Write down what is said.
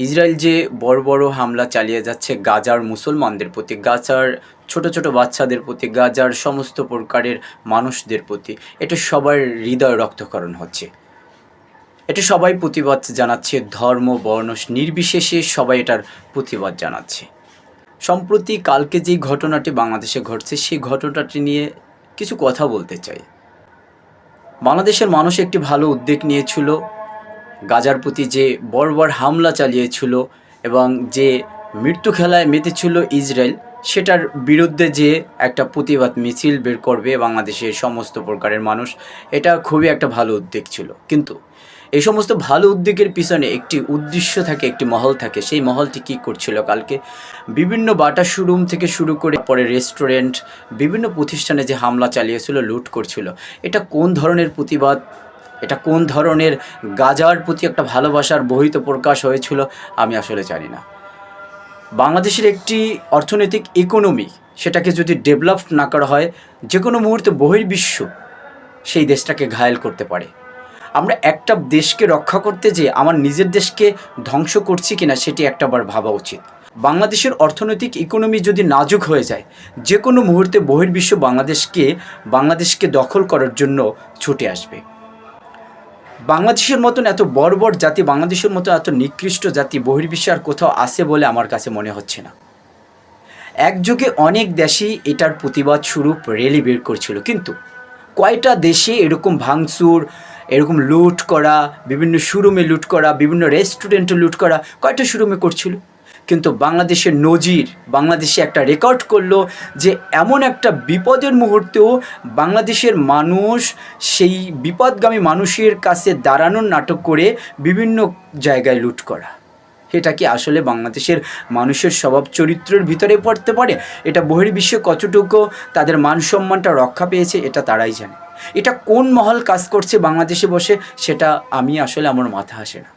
Israel যে বড় বড় হামলা চালিয়ে যাচ্ছে গাজার মুসলমানদের প্রতি, গাজার ছোট ছোট বাচ্চাদের প্রতি, গাজার সমস্ত প্রকারের মানুষদের প্রতি, এটা সবার হৃদয় রক্তক্ষরণ হচ্ছে। এটা সবাই প্রতিবাদ জানাচ্ছে, ধর্ম বর্ণ নির্বিশেষে সবাই এটার প্রতিবাদ জানাচ্ছে। সম্প্রতি কালকে যেই ঘটনাটি বাংলাদেশে ঘটছে, সেই ঘটনাটি নিয়ে কিছু কথা বলতে চাই। বাংলাদেশের মানুষ একটি ভালো উদ্যোগ নিয়েছিল, গাজার প্রতি যে বর্বর হামলা চালিয়েছিল এবং যে মৃত্যু খেলায় মেতেছিল ইসরায়েল, সেটার বিরুদ্ধে যে একটা প্রতিবাদ মিছিল বের করবে বাংলাদেশের সমস্ত প্রকারের মানুষ, এটা খুবই একটা ভালো উদ্যোগ ছিল। কিন্তু এই সমস্ত ভালো উদ্যোগের পিছনে একটি উদ্দেশ্য থাকে, একটি মহল থাকে। সেই মহলটি কী করছিল কালকে? বিভিন্ন বাটা শোরুম থেকে শুরু করে পরে রেস্টুরেন্ট, বিভিন্ন প্রতিষ্ঠানে যে হামলা চালিয়েছিল, লুট করছিল। এটা কোন ধরনের প্রতিবাদ? এটা কোন ধরনের গাজার প্রতি একটা ভালোবাসার বহিত প্রকাশ হয়েছিল আমি আসলে জানি না। বাংলাদেশের একটি অর্থনৈতিক ইকোনমি, সেটাকে যদি ডেভেলপ না করা হয়, যে কোনো মুহূর্তে বহির্বিশ্ব সেই দেশটাকে ঘায়েল করতে পারে। আমরা একটা দেশকে রক্ষা করতে যেয়ে আমার নিজের দেশকে ধ্বংস করছি কিনা সেটি একটাবার ভাবা উচিত। বাংলাদেশের অর্থনৈতিক ইকোনমি যদি নাজুক হয়ে যায়, যে কোনো মুহূর্তে বহির্বিশ্ব বাংলাদেশকে দখল করার জন্য ছুটে আসবে। বাংলাদেশের মতন এত বর্বর জাতি, বাংলাদেশের মতো এত নিকৃষ্ট জাতি বহির্বিশ্বে আর কোথাও আছে বলে আমার কাছে মনে হচ্ছে না। একযোগে অনেক দেশই এটার প্রতিবাদ স্বরূপ র্যালি বের করছিল, কিন্তু কয়টা দেশে এরকম ভাঙচুর, এরকম লুট করা, বিভিন্ন শোরুমে লুট করা, বিভিন্ন রেস্টুরেন্টে লুট করা, কয়টা শোরুমে করছিল? কিন্তু বাংলাদেশের নজির, বাংলাদেশে একটা রেকর্ড করলো যে এমন একটা বিপদের মুহূর্তেও বাংলাদেশের মানুষ সেই বিপদগামী মানুষের কাছে দাঁড়ানোর নাটক করে বিভিন্ন জায়গায় লুট করা। এটা কি আসলে বাংলাদেশের মানুষের স্বভাব চরিত্রের ভিতরে পড়তে পারে? এটা বহির্বিশ্বে কতটুকু তাদের মান সম্মানটা রক্ষা পেয়েছে এটা তারাই জানে। এটা কোন মহল কাজ করছে বাংলাদেশে বসে, সেটা আমি আসলে আমার মাথা আসে না।